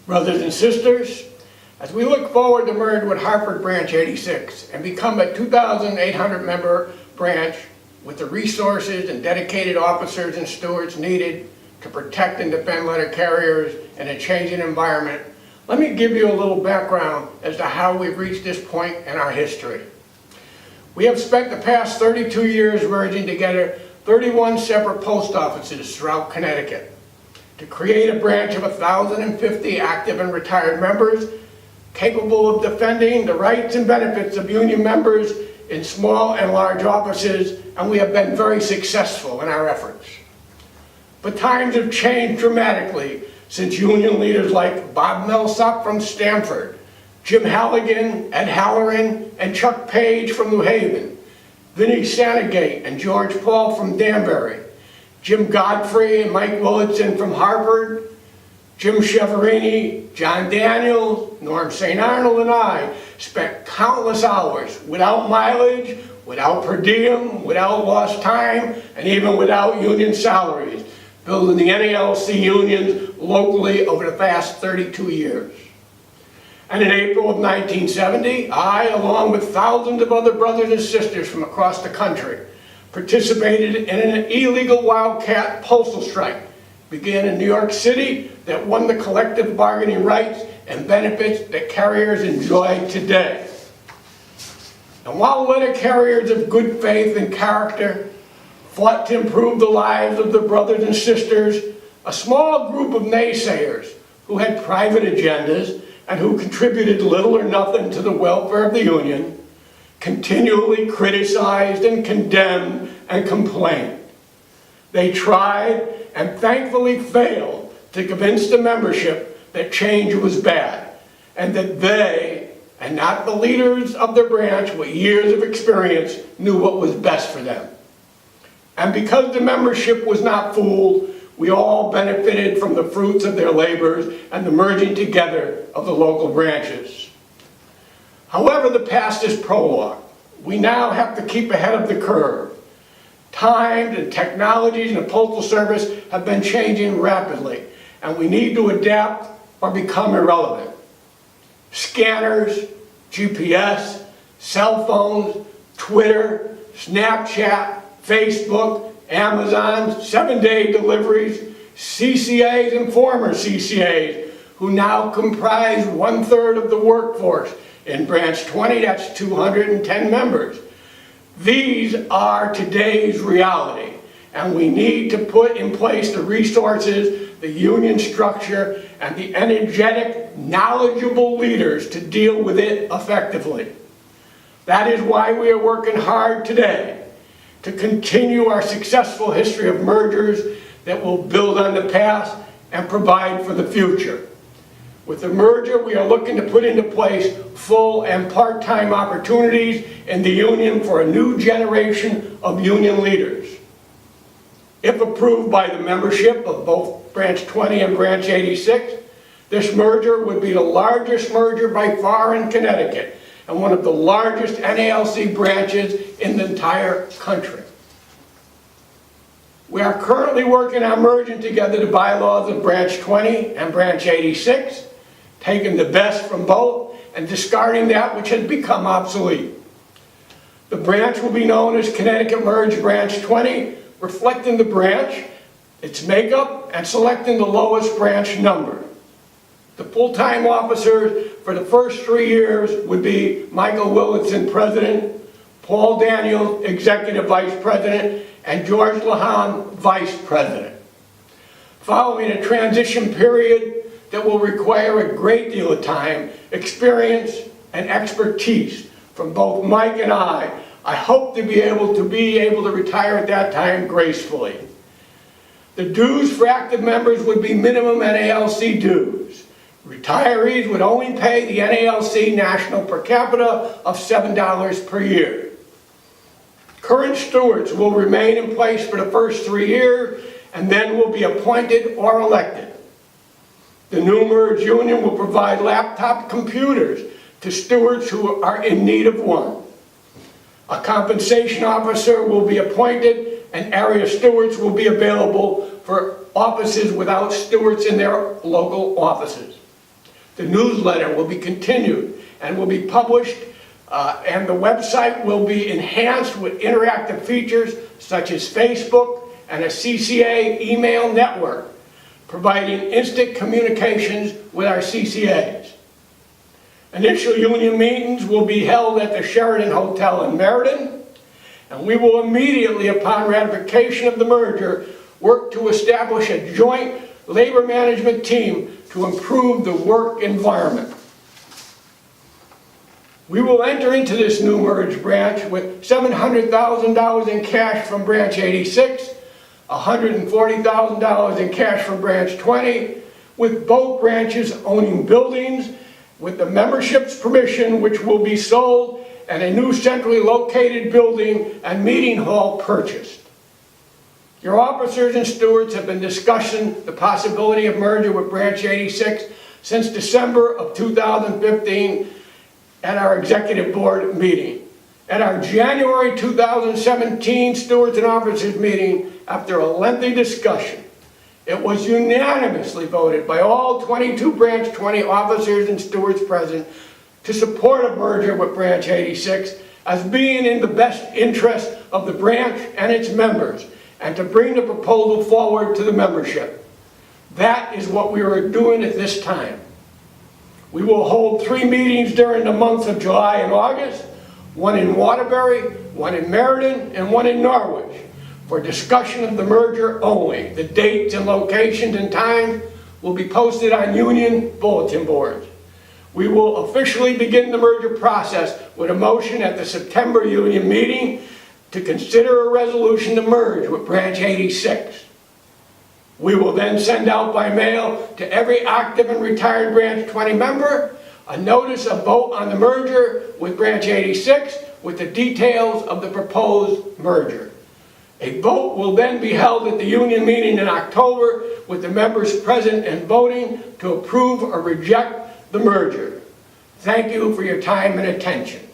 Brothers and sisters, as we look forward to merge with Hartford Branch 86 and become a 2,800 member branch with the resources and dedicated officers and stewards needed to protect and defend letter carriers in a changing environment, let me give you a little background as to how we've reached this point in our history. We have spent the past 32 years merging together 31 separate post offices throughout Connecticut to create a branch of 1,050 active and retired members capable of defending the rights and benefits of union members in small and large offices, and we have been very successful in our efforts. But times have changed dramatically since union leaders like Bob Millsap from Stamford, Jim Halligan, Ed Halloran, and Chuck Page from New Haven, Vinnie Sanagate and George Paul from Danbury, Jim Godfrey and Mike Willitson from Hartford, Jim Cheverini, John Daniels, Norm St. Arnold, and I spent countless hours without mileage, without per diem, without lost time, and even without union salaries, building the NALC unions locally over the past 32 years. And in April of 1970, I, along with thousands of other brothers and sisters from across the country, participated in an illegal wildcat postal strike began in New York City that won the collective bargaining rights and benefits that carriers enjoy today. And while letter carriers of good faith and character fought to improve the lives of their brothers and sisters, a small group of naysayers who had private agendas and who contributed little or nothing to the welfare of the union continually criticized and condemned and complained. They tried and thankfully failed to convince the membership that change was bad and that they, and not the leaders of their branch with years of experience, knew what was best for them. And because the membership was not fooled, we all benefited from the fruits of their labors and the merging together of the local branches. However, the past is prologue. We now have to keep ahead of the curve. Time and technologies in the Postal Service have been changing rapidly, and we need to adapt or become irrelevant. Scanners, GPS, cell phones, Twitter, Snapchat, Facebook, Amazon, 7-day deliveries, CCAs and former CCAs, who now comprise 1/3 of the workforce. In Branch 20, that's 210 members. These are today's reality, and we need to put in place the resources, the union structure, and the energetic, knowledgeable leaders to deal with it effectively. That is why we are working hard today to continue our successful history of mergers that will build on the past and provide for the future. With the merger, we are looking to put into place full and part-time opportunities in the union for a new generation of union leaders. If approved by the membership of both Branch 20 and Branch 86, this merger would be the largest merger by far in Connecticut and one of the largest NALC branches in the entire country. We are currently working on merging together the bylaws of Branch 20 and Branch 86, taking the best from both and discarding that which has become obsolete. The branch will be known as Connecticut Merged Branch 20, reflecting the branch, its makeup, and selecting the lowest branch number. The full-time officers for the first 3 years would be Michael Willitson, President, Paul Daniels, Executive Vice President, and George Lahan, Vice President. Following a transition period that will require a great deal of time, experience, and expertise from both Mike and I hope to be able to retire at that time gracefully. The dues for active members would be minimum NALC dues. Retirees would only pay the NALC national per capita of $7 per year. Current stewards will remain in place for the first 3 years and then will be appointed or elected. The new merged union will provide laptop computers to stewards who are in need of one. A compensation officer will be appointed and area stewards will be available for offices without stewards in their local offices. The newsletter will be continued and will be published, and the website will be enhanced with interactive features such as Facebook and a CCA email network, providing instant communications with our CCAs. Initial union meetings will be held at the Sheraton Hotel in Meriden, and we will immediately, upon ratification of the merger, work to establish a joint labor management team to improve the work environment. We will enter into this new merged branch with $700,000 in cash from Branch 86, $140,000 in cash from Branch 20, with both branches owning buildings with the membership's permission, which will be sold, and a new centrally located building and meeting hall purchased. Your officers and stewards have been discussing the possibility of merger with Branch 86 since December of 2015 at our executive board meeting. At our January 2017 stewards and officers meeting, after a lengthy discussion, it was unanimously voted by all 22 Branch 20 officers and stewards present to support a merger with Branch 86 as being in the best interest of the branch and its members, and to bring the proposal forward to the membership. That is what we are doing at this time. We will hold 3 meetings during the months of July and August, one in Waterbury, one in Meriden, and one in Norwich, for discussion of the merger only. The dates and locations and times will be posted on union bulletin boards. We will officially begin the merger process with a motion at the September union meeting to consider a resolution to merge with Branch 86. We will then send out by mail to every active and retired Branch 20 member a notice of vote on the merger with Branch 86 with the details of the proposed merger. A vote will then be held at the union meeting in October with the members present and voting to approve or reject the merger. Thank you for your time and attention.